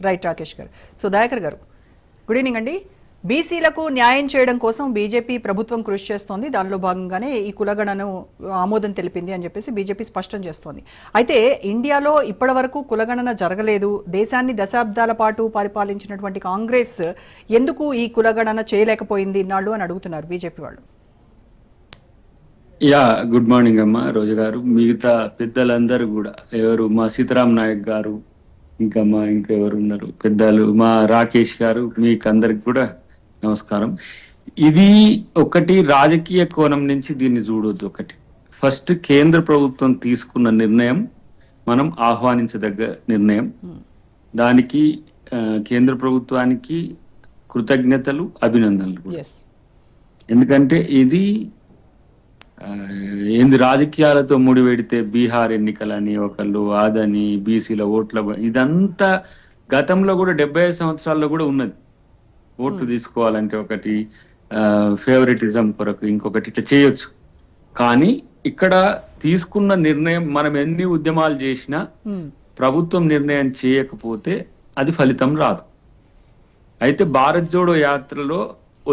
Right Rakesh గారు. So Dayakar గారు, good evening అండి. బీసీలకు న్యాయం చేయడం కోసం బీజేపీ ప్రభుత్వం కృషి చేస్తోంది. దానిలో భాగంగానే ఈ కులగణను ఆమోదం తెలిపింది అని చెప్పేసి బీజేపీ స్పష్టం చేస్తోంది. అయితే ఇండియాలో ఇప్పటివరకు కులగణన జరగలేదు. దేశాన్ని దశాబ్దాల పాటు పరిపాలించినటువంటి కాంగ్రెస్ ఎందుకు ఈ కులగణన చేయలేకపోయింది ఇన్నాళ్ళు అని అడుగుతున్నారు బీజేపీ వాళ్ళు. గుడ్ మార్నింగ్ అమ్మా రోజు గారు, మిగతా పెద్దలందరూ కూడా, ఎవరు మా సీతారాం నాయక్ గారు, ఇంకెవరు ఉన్నారు పెద్దలు, మా రాకేష్ గారు, మీకు అందరికి కూడా నమస్కారం. ఇది ఒకటి రాజకీయ కోణం నుంచి దీన్ని చూడొద్దు. ఒకటి ఫస్ట్ కేంద్ర ప్రభుత్వం తీసుకున్న నిర్ణయం మనం ఆహ్వానించదగ్గ నిర్ణయం. దానికి కేంద్ర ప్రభుత్వానికి కృతజ్ఞతలు, అభినందనలు. ఎందుకంటే ఇది ఏంది రాజకీయాలతో ముడిపెడితే బీహార్ ఎన్నికలని ఒకళ్ళు, అదని బీసీల ఓట్ల, ఇదంతా గతంలో కూడా 75 సంవత్సరాల్లో కూడా ఉన్నది. ఓట్లు తీసుకోవాలంటే ఒకటి ఫేవరెటిజం కొరకు, ఇంకొకటి ఇట్లా చేయొచ్చు. కానీ ఇక్కడ తీసుకున్న నిర్ణయం, మనం ఎన్ని ఉద్యమాలు చేసినా ప్రభుత్వం నిర్ణయం చేయకపోతే అది ఫలితం రాదు. అయితే భారత్ జోడో యాత్రలో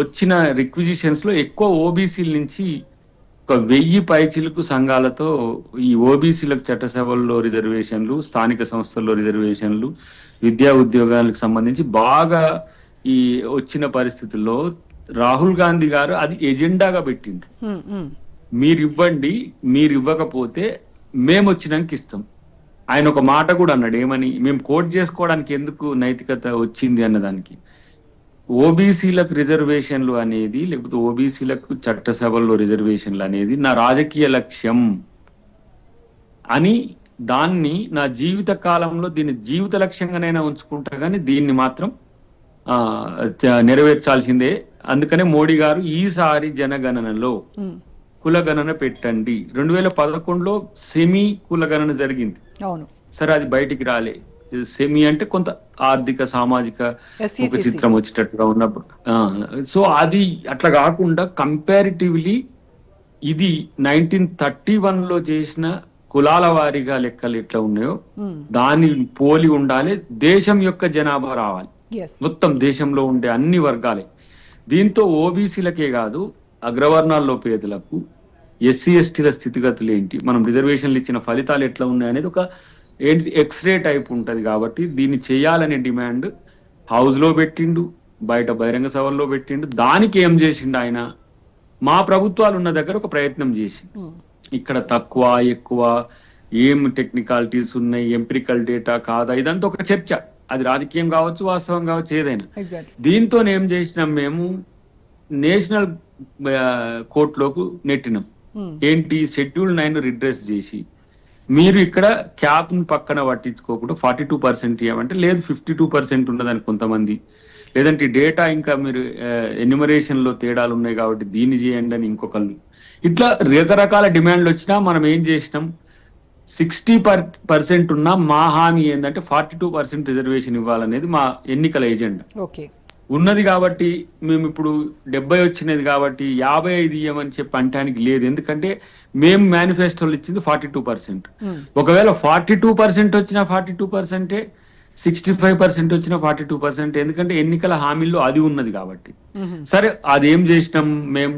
వచ్చిన రిక్విజిషన్స్ లో ఎక్కువ ఓబీసీల నుంచి 1000 పైచిలకు సంఘాలతో ఈ ఓబీసీలకు చట్టసభల్లో రిజర్వేషన్లు, స్థానిక సంస్థల్లో రిజర్వేషన్లు, విద్యా ఉద్యోగాలకు సంబంధించి బాగా ఈ వచ్చిన పరిస్థితుల్లో రాహుల్ గాంధీ గారు అది ఎజెండాగా పెట్టిండ్రు. మీరు ఇవ్వండి, మీరు ఇవ్వకపోతే మేము వచ్చినాక ఇస్తాం. ఆయన ఒక మాట కూడా అన్నాడు, ఏమని, మేము కోట్ చేసుకోవడానికి ఎందుకు నైతికత వచ్చింది అన్నదానికి, ఓబీసీలకు రిజర్వేషన్లు అనేది, లేకపోతే ఓబీసీలకు చట్టసభల్లో రిజర్వేషన్లు అనేది నా రాజకీయ లక్ష్యం అని, దాన్ని నా జీవిత కాలంలో దీన్ని జీవిత లక్ష్యంగానైనా ఉంచుకుంటా, కానీ దీన్ని మాత్రం నెరవేర్చాల్సిందే. అందుకనే మోడీ గారు ఈసారి జనగణనలో కులగణన పెట్టండి. 2011లో సెమీ కులగణన జరిగింది. సరే, అది బయటికి రాలే. సెమీ అంటే కొంత ఆర్థిక సామాజిక ఒక చిత్రం వచ్చేటట్టుగా ఉన్నప్పుడు. సో అది అట్లా కాకుండా కంపారిటివ్లీ ఇది 1931లో చేసిన కులాల వారీగా లెక్కలు ఎట్లా ఉన్నాయో దాని పోలి ఉండాలి. దేశం యొక్క జనాభా రావాలి, మొత్తం దేశంలో ఉండే అన్ని వర్గాలే. దీంతో ఓబీసీలకే కాదు, అగ్రవర్ణాల్లో పేదలకు, ఎస్సీ ఎస్టీల స్థితిగతులు ఏంటి, మనం రిజర్వేషన్లు ఇచ్చిన ఫలితాలు ఎట్లా ఉన్నాయనేది ఒక ఎక్స్రే టైప్ ఉంటది. కాబట్టి దీన్ని చేయాలనే డిమాండ్ హౌస్ లో పెట్టిండు, బయట బహిరంగ సభల్లో పెట్టిండు. దానికి ఏం చేసిండు ఆయన, మా ప్రభుత్వాలు ఉన్న దగ్గర ఒక ప్రయత్నం చేసి, ఇక్కడ తక్కువ ఎక్కువ ఏం టెక్నికాలిటీస్ ఉన్నాయి, ఎంపిరికల్ డేటా కాదా, ఇదంతా ఒక చర్చ. అది రాజకీయం కావచ్చు, వాస్తవం కావచ్చు, ఏదైనా. దీంతో ఏం చేసినాం, మేము నేషనల్ కోర్టులోకి నెట్టినాం. ఏంటి, షెడ్యూల్ 9 రిడ్రెస్ చేసి, మీరు ఇక్కడ క్యాప్ పక్కన పట్టించుకోకుండా 42% ఇవ్వమంటే, లేదు 52% ఉన్నదని కొంతమంది, లేదంటే డేటా ఇంకా మీరు ఎన్యూమరేషన్ లో తేడాలు ఉన్నాయి కాబట్టి దీన్ని చేయండి అని ఇంకొకళ్ళు. ఇట్లా రకరకాల డిమాండ్లు వచ్చినా మనం ఏం చేసినాం, 60% ఉన్న మా హామీ ఏంటంటే 42% రిజర్వేషన్ ఇవ్వాలనేది మా ఎన్నికల ఎజెండా ఉన్నది. కాబట్టి మేము ఇప్పుడు 70 వచ్చినది కాబట్టి 55 ఇవ్వమని చెప్పి అంటానికి లేదు. ఎందుకంటే మేము మేనిఫెస్టోలు ఇచ్చింది 42%. ఒకవేళ 42% వచ్చిన 42%, 65% వచ్చిన 42%, ఎందుకంటే ఎన్నికల హామీల్లో అది ఉన్నది కాబట్టి. సరే, అదేం చేసినాం మేము,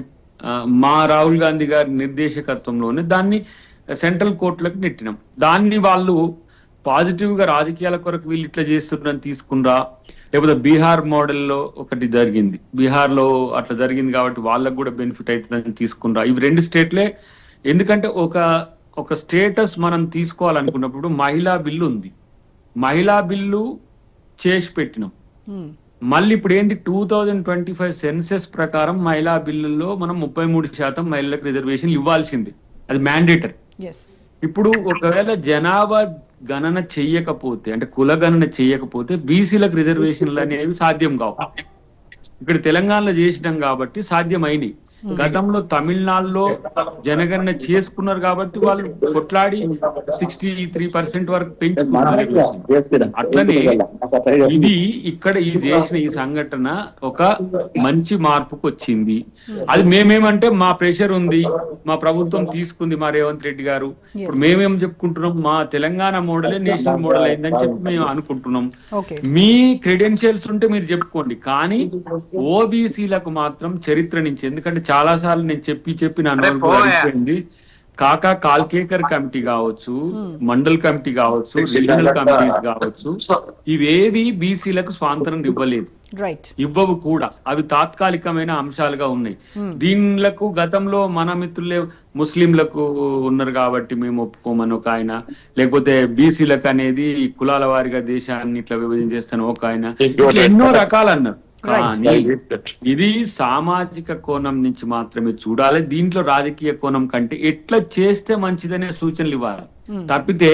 మా రాహుల్ గాంధీ గారి నిర్దేశకత్వంలోనే దాన్ని సెంట్రల్ కోర్టులకు నెట్టినాం. దాన్ని వాళ్ళు పాజిటివ్ గా రాజకీయాల కొరకు వీళ్ళు ఇట్లా చేస్తున్నారని తీసుకున్నా, లేకపోతే బీహార్ మోడల్లో ఒకటి జరిగింది, బీహార్ లో అట్లా జరిగింది కాబట్టి వాళ్ళకు కూడా బెనిఫిట్ అవుతుందని తీసుకున్నా. ఇవి 2 స్టేట్లే. ఎందుకంటే ఒక స్టేటస్ మనం తీసుకోవాలనుకున్నప్పుడు మహిళా బిల్లు ఉంది, మహిళా బిల్లు చేసి పెట్టినాం. మళ్ళీ ఇప్పుడు ఏంటి, 2025 సెన్సెస్ ప్రకారం మహిళా బిల్లుల్లో మనం 33% మహిళలకు రిజర్వేషన్ ఇవ్వాల్సింది, అది మ్యాండేటరీ. ఇప్పుడు ఒకవేళ జనాభా గణన చెయ్యకపోతే, అంటే కుల గణన చెయ్యకపోతే బీసీలకు రిజర్వేషన్లు అనేవి సాధ్యం కావు. ఇక్కడ తెలంగాణలో చేసినాం కాబట్టి సాధ్యమైనవి. గతంలో తమిళనాడులో జనగణన చేసుకున్నారు కాబట్టి వాళ్ళు కొట్లాడి 63% వరకు పెంచుకున్నారు. అట్లనే ఇది ఇక్కడ ఈ చేసిన ఈ సంఘటన ఒక మంచి మార్పుకు వచ్చింది. అది మేమేమంటే మా ప్రెషర్ ఉంది, మా ప్రభుత్వం తీసుకుంది, మా రేవంత్ రెడ్డి గారు. ఇప్పుడు మేమేం చెప్పుకుంటున్నాం, మా తెలంగాణ మోడలే నేషనల్ మోడల్ అయిందని చెప్పి మేము అనుకుంటున్నాం. మీ క్రెడెన్షియల్స్ ఉంటే మీరు చెప్పుకోండి, కానీ ఓబీసీలకు మాత్రం చరిత్ర నుంచి, ఎందుకంటే చాలా సార్లు నేను చెప్పి నా నోరు అడిగిపోయింది. కాకా కాల్కేకర్ కమిటీ కావచ్చు, మండల్ కమిటీ కావచ్చు, రీజనల్ కమిటీస్ కావచ్చు, ఇవేవి బీసీలకు స్వాతంత్రం ఇవ్వలేదు, ఇవ్వవు కూడా. అవి తాత్కాలికమైన అంశాలుగా ఉన్నాయి. దీనిలకు గతంలో మన మిత్రులే ముస్లింలకు ఉన్నారు కాబట్టి మేము ఒప్పుకోమని ఒక ఆయన, లేకపోతే బీసీలకు అనేది కులాల వారిగా దేశాన్ని ఇట్లా విభజన చేస్తాను ఒక ఆయన, ఇట్లా ఎన్నో రకాలు అన్నారు. కానీ ఇది సామాజిక కోణం నుంచి మాత్రమే చూడాలి. దీంట్లో రాజకీయ కోణం కంటే ఎట్లా చేస్తే మంచిదనే సూచనలు ఇవ్వాలి తప్పితే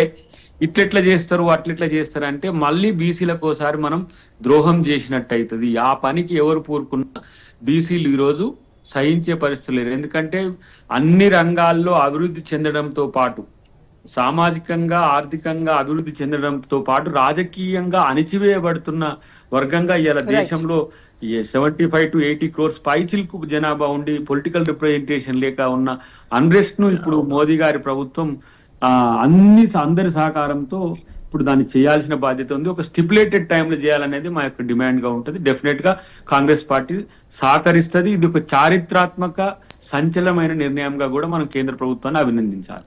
ఇట్లెట్లా చేస్తారు అట్లెట్లా చేస్తారు అంటే మళ్ళీ బీసీలకు ఒకసారి మనం ద్రోహం చేసినట్టు అవుతుంది. ఆ పనికి ఎవరు పూరుకున్నా బీసీలు ఈరోజు సహించే పరిస్థితులు లేరు. ఎందుకంటే అన్ని రంగాల్లో అభివృద్ధి చెందడంతో పాటు, సామాజికంగా ఆర్థికంగా అభివృద్ధి చెందడంతో పాటు రాజకీయంగా అణిచివేయబడుతున్న వర్గంగా ఇవాళ దేశంలో 75 to 80 crores పైచిల్కు జనాభా ఉండి పొలిటికల్ రిప్రజెంటేషన్ లేక ఉన్న అన్రెస్ట్ ను ఇప్పుడు మోదీ గారి ప్రభుత్వం అందరి సహకారంతో ఇప్పుడు దాన్ని చేయాల్సిన బాధ్యత ఉంది. ఒక స్టిపులేటెడ్ టైంలో చేయాలనేది మా యొక్క డిమాండ్ గా ఉంటుంది. డెఫినెట్ గా కాంగ్రెస్ పార్టీ సహకరిస్తుంది. ఇది ఒక చారిత్రాత్మక సంచలనమైన నిర్ణయంగా కూడా మనం కేంద్ర ప్రభుత్వాన్ని అభినందించాలి.